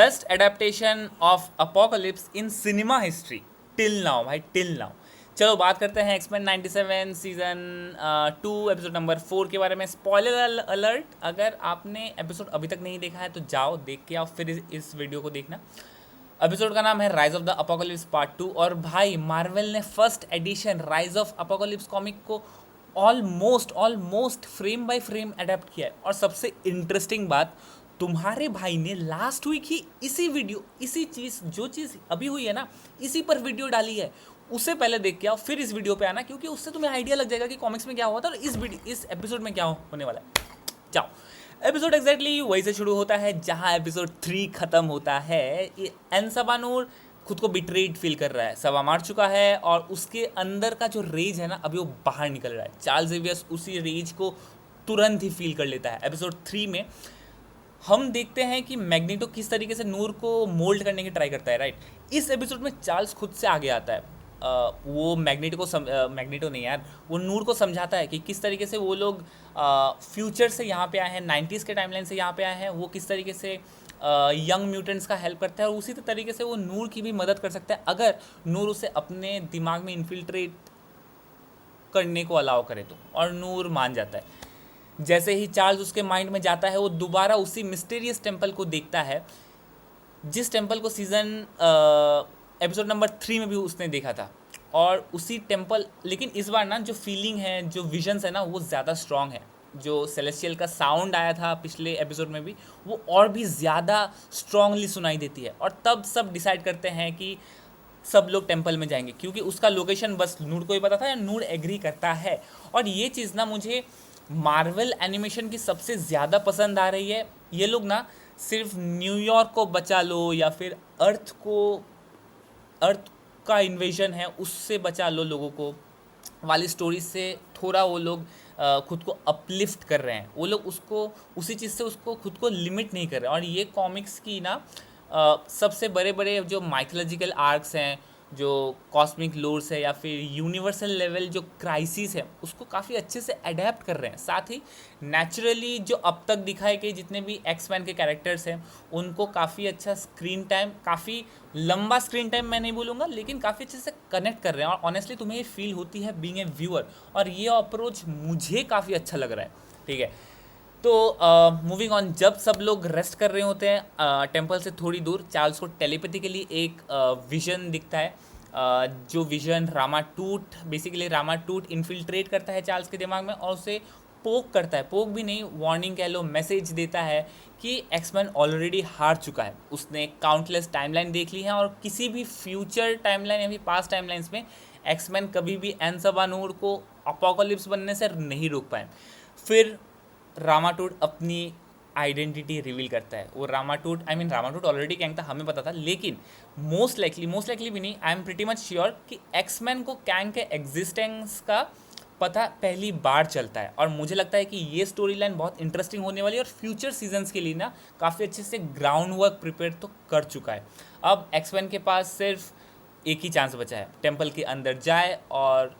Best adaptation of apocalypse in cinema history till now भाई, till now. चलो बात करते हैं एक्समैन 97 सीजन 2 एपिसोड नंबर 4 के बारे में। स्पॉइलर अलर्ट, अगर आपने एपिसोड अभी तक नहीं देखा है तो जाओ देख के आओ, फिर इस वीडियो को देखना। एपिसोड का नाम है rise of the apocalypse part 2। और भाई मार्वल ने first edition rise of apocalypse comic को almost frame by frame adapt किया है। और सबसे इंटरेस्टिंग बात, तुम्हारे भाई ने लास्ट वीक ही इसी चीज़ जो चीज़ अभी हुई है ना, इसी पर वीडियो डाली है। उससे पहले देख के आओ, फिर इस वीडियो पे आना, क्योंकि उससे तुम्हें आइडिया लग जाएगा कि कॉमिक्स में क्या हुआ था और इस एपिसोड में क्या होने वाला है। जाओ, एपिसोड एग्जैक्टली वही से शुरू होता है जहां एपिसोड 3 खत्म होता है। एनसबानूर खुद को बिट्रेड फील कर रहा है, सवा मार चुका है और उसके अंदर का जो रेज है ना, अभी वो बाहर निकल रहा है। चार्ल्स ज़ेवियर्स उसी रेज को तुरंत ही फील कर लेता है। एपिसोड 3 में हम देखते हैं कि मैग्नीटो किस तरीके से नूर को मोल्ड करने की ट्राई करता है, राइट। इस एपिसोड में चार्ल्स खुद से आगे आता है। वो मैग्नीटो नहीं यार, वो नूर को समझाता है कि किस तरीके से वो लोग फ्यूचर से यहाँ पे आए हैं, 90s के टाइमलाइन से यहाँ पे आए हैं। वो किस तरीके से यंग म्यूटेंट्स का हेल्प करता है और उसी तरीके से वो नूर की भी मदद कर सकता है अगर नूर उसे अपने दिमाग में इन्फिल्ट्रेट करने को अलाउ करे तो। और नूर मान जाता है। जैसे ही चार्ल्स उसके माइंड में जाता है, वो दोबारा उसी मिस्टीरियस टेम्पल को देखता है जिस टेम्पल को सीजन एपिसोड नंबर 3 में भी उसने देखा था। और उसी टेम्पल, लेकिन इस बार ना जो फीलिंग है, जो विजन्स है ना, वो ज़्यादा स्ट्रॉन्ग है। जो सेलेस्टियल का साउंड आया था पिछले एपिसोड में भी, वो और भी ज़्यादा स्ट्रांगली सुनाई देती है। और तब सब डिसाइड करते हैं कि सब लोग टेम्पल में जाएंगे, क्योंकि उसका लोकेशन बस नूर को ही पता था या नूर एग्री करता है। और ये चीज़ ना मुझे मार्वल एनिमेशन की सबसे ज़्यादा पसंद आ रही है। ये लोग ना सिर्फ न्यूयॉर्क को बचा लो या फिर अर्थ का इन्वेजन है उससे बचा लो लोगों को वाली स्टोरी से थोड़ा वो लोग खुद को अपलिफ्ट कर रहे हैं। वो लोग उसको उसी चीज़ से उसको खुद को लिमिट नहीं कर रहे हैं। और ये कॉमिक्स की ना सबसे बड़े बड़े जो माइथोलॉजिकल आर्क्स हैं, जो कॉस्मिक लोर्स है या फिर यूनिवर्सल लेवल जो क्राइसिस है, उसको काफ़ी अच्छे से अडेप्ट कर रहे हैं। साथ ही नेचुरली जो अब तक दिखाए गए जितने भी एक्समैन के कैरेक्टर्स हैं, उनको काफ़ी अच्छा स्क्रीन टाइम, काफ़ी लंबा स्क्रीन टाइम मैं नहीं बोलूँगा, लेकिन काफ़ी अच्छे से कनेक्ट कर रहे हैं। और ऑनेस्टली तुम्हें ये फील होती है बीइंग ए व्यूअर, और ये अप्रोच मुझे काफ़ी अच्छा लग रहा है, ठीक है। तो मूविंग ऑन, जब सब लोग रेस्ट कर रहे होते हैं टेम्पल से थोड़ी दूर, चार्ल्स को टेलीपैथिकली एक विजन दिखता है। जो विजन रामाटूट, बेसिकली रामाटूट इन्फिल्ट्रेट करता है चार्ल्स के दिमाग में और उसे पोक करता है, पोक भी नहीं, वार्निंग कह लो, मैसेज देता है कि एक्समैन ऑलरेडी हार चुका है। उसने काउंटलेस टाइमलाइन देख ली है और किसी भी फ्यूचर टाइमलाइन या फिर पास्ट टाइमलाइंस में एक्समैन कभी भी एनसबानूर को अपोकलिप्स बनने से नहीं रोक पाए। फिर रामाटूट अपनी आइडेंटिटी रिवील करता है। वो रामाटूट ऑलरेडी कैंग था, हमें पता था, लेकिन मोस्ट लाइकली भी नहीं, I am pretty much sure कि एक्समैन को कैंग के एग्जिस्टेंस का पता पहली बार चलता है। और मुझे लगता है कि ये स्टोरी लाइन बहुत इंटरेस्टिंग होने वाली है और फ्यूचर सीजन्स के लिए ना काफ़ी अच्छे से ग्राउंड वर्क प्रिपेयर तो कर चुका है। अब एक्समैन के पास सिर्फ एक ही चांस बचा है, टेम्पल के अंदर जाए और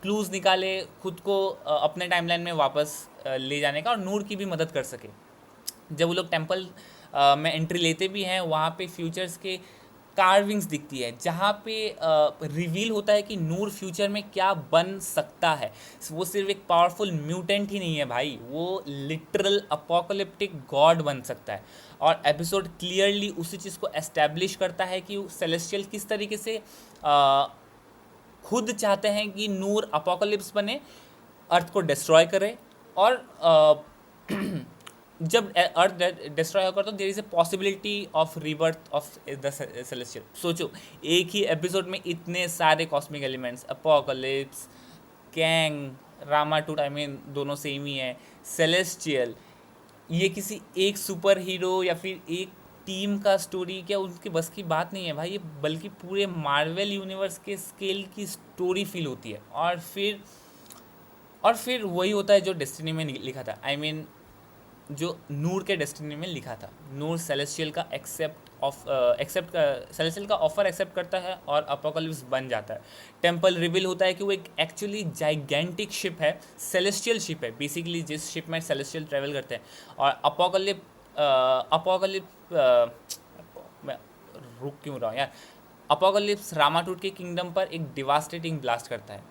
क्लूज़ निकाले, खुद को अपने टाइमलाइन में वापस ले जाने का और नूर की भी मदद कर सके। जब वो लोग टेम्पल में एंट्री लेते भी हैं, वहाँ पे फ्यूचर्स के कार्विंग्स दिखती है, जहाँ पे रिवील होता है कि नूर फ्यूचर में क्या बन सकता है। वो सिर्फ एक पावरफुल म्यूटेंट ही नहीं है भाई, वो लिटरल अपोकलिप्टिक गॉड बन सकता है। और एपिसोड क्लियरली उसी चीज़ को एस्टैब्लिश करता है कि सेलेस्टियल किस तरीके से खुद चाहते हैं कि नूर अपोकलिप्स बने, अर्थ को डिस्ट्रॉय करे। और जब अर्थ डिस्ट्रॉय होगा तो there is a possibility of rebirth of the celestial. सोचो, एक ही एपिसोड में इतने सारे cosmic elements, Apocalypse, Kang, Rama-Tut, दोनों सेम ही है, सेलेस्टियल, ये किसी एक सुपर हीरो या फिर एक टीम का स्टोरी क्या उनके बस की बात नहीं है भाई, ये बल्कि पूरे मार्वल यूनिवर्स के स्केल की स्टोरी फील होती है। और फिर वही होता है जो डेस्टिनी में लिखा था, जो नूर के डेस्टिनी में लिखा था। नूर सेलेस्टियल का सेलेस्टियल का ऑफर एक्सेप्ट करता है और अपोकलिप्स बन जाता है। टेम्पल रिवील होता है कि वो एक एक्चुअली जाइगेंटिक शिप है, सेलेस्टियल शिप है बेसिकली, जिस शिप में सेलेस्टियल ट्रेवल करते हैं। और रुक क्यों रहा हूँ यार। अपोकलिप्स रामाटूट के किंगडम पर एक डिवास्टेटिंग ब्लास्ट करता है।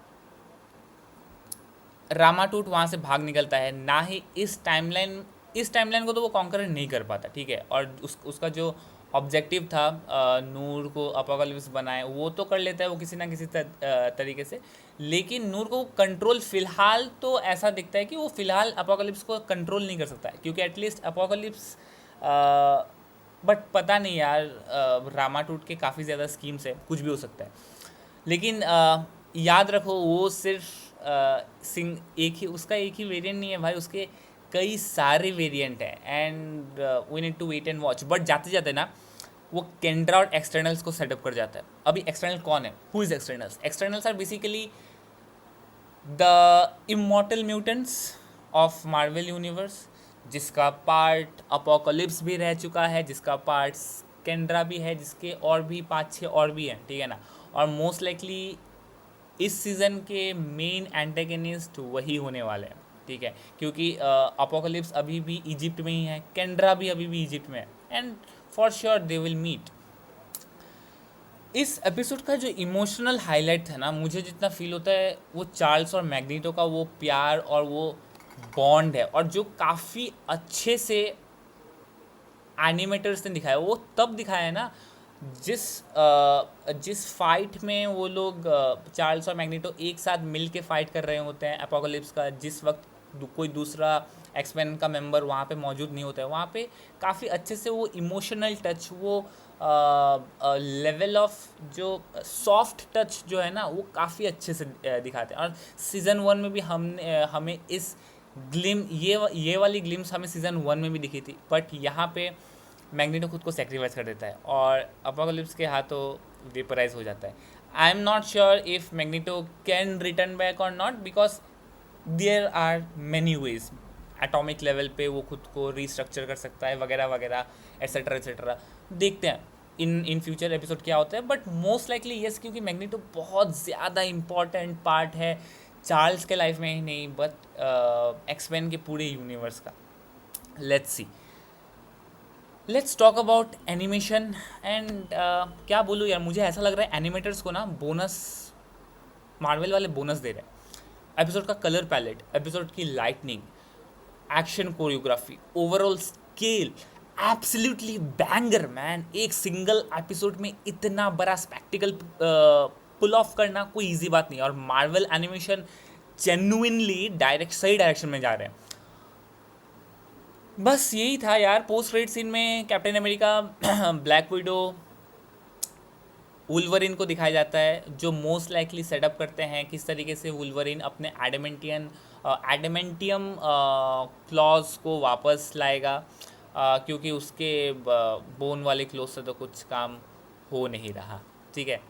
रामाटूट वहाँ से भाग निकलता है। ना ही इस टाइमलाइन को तो वो कॉन्कर नहीं कर पाता, ठीक है। और उसका जो ऑब्जेक्टिव था नूर को अपोकलिप्स बनाए, वो तो कर लेता है वो किसी ना किसी तरीके से। लेकिन नूर को कंट्रोल फ़िलहाल तो ऐसा दिखता है कि वो फ़िलहाल अपोकलिप्स को कंट्रोल नहीं कर सकता है, क्योंकि एटलीस्ट अपोकलिप्स बट पता नहीं यार, रामाटूट के काफ़ी ज़्यादा स्कीम्स है, कुछ भी हो सकता है। लेकिन याद रखो वो सिर्फ एक ही उसका एक ही वेरिएंट नहीं है भाई, उसके कई सारे वेरिएंट हैं। And we need to wait and watch. But जाते जाते ना वो केंड्रा और एक्सटर्नल्स को सेटअप कर जाता है। अभी एक्सटर्नल कौन है? Who is externals? Externals are basically the immortal mutants of Marvel universe, जिसका पार्ट अपोकलिप्स भी रह चुका है, जिसका पार्ट केंड्रा भी है, जिसके और भी 5-6 और भी हैं, ठीक है ना। और मोस्ट लाइकली इस सीज़न के मेन एंटेगनिस्ट वही होने वाले हैं, ठीक है। क्योंकि अपोकलिप्स अभी भी इजिप्ट में ही है, केंड्रा भी अभी भी इजिप्ट में है, and for sure they will meet. इस एपिसोड का जो इमोशनल हाईलाइट था ना, मुझे जितना फील होता है वो चार्ल्स और मैग्नीटो का वो प्यार और वो बॉन्ड है, और जो काफ़ी अच्छे से एनिमेटर्स ने दिखाया, वो तब दिखाया है ना जिस फाइट में वो लोग चार्ल्स और मैग्नीटो एक साथ मिल के फाइट कर रहे होते हैं अपोकलिप्स का, जिस वक्त कोई दूसरा एक्समैन का मेंबर वहाँ पे मौजूद नहीं होता है। वहाँ पे काफ़ी अच्छे से वो इमोशनल टच, वो लेवल ऑफ जो सॉफ्ट टच जो है ना, वो काफ़ी अच्छे से दिखाते हैं। और सीज़न 1 में भी हमें इस ये वाली ग्लिम्स हमें सीज़न 1 में भी दिखी थी। बट यहाँ पे मैग्नीटो खुद को सेक्रीफाइस कर देता है और अपोकलिप्स के हाथों वेपराइज हो जाता है। I am not sure if Magneto can return back और not, because there are many ways. Atomic level पे वो खुद को रीस्ट्रक्चर कर सकता है वगैरह वगैरह एट्सेट्रा एट्सेट्रा। देखते हैं इन फ्यूचर एपिसोड क्या होता है। बट मोस्ट लाइकली येस, क्योंकि मैग्नीटो बहुत ज़्यादा इम्पॉर्टेंट पार्ट है चार्ल्स के लाइफ में ही नहीं, बट एक्समैन के पूरे यूनिवर्स का। Let's talk about animation and क्या बोलूँ यार, मुझे ऐसा लग रहा है एनिमेटर्स को ना बोनस, मार्वल वाले बोनस दे रहे हैं। एपिसोड का कलर पैलेट, एपिसोड की lightning, action choreography, overall scale, absolutely banger man. एक सिंगल एपिसोड में इतना बड़ा स्पेक्टिकल पुल ऑफ करना कोई इजी बात नहीं, और मार्वल एनिमेशन जेन्युइनली सही डायरेक्शन में जा रहे हैं। बस यही था यार। पोस्ट क्रेडिट सीन में captain America, black window, Wolverine को दिखाया जाता है, जो मोस्ट लाइकली सेटअप करते हैं किस तरीके से वुल्वरिन अपने एडमेंटियम क्लॉज को वापस लाएगा, क्योंकि उसके बोन वाले क्लॉज से तो कुछ काम हो नहीं रहा, ठीक है।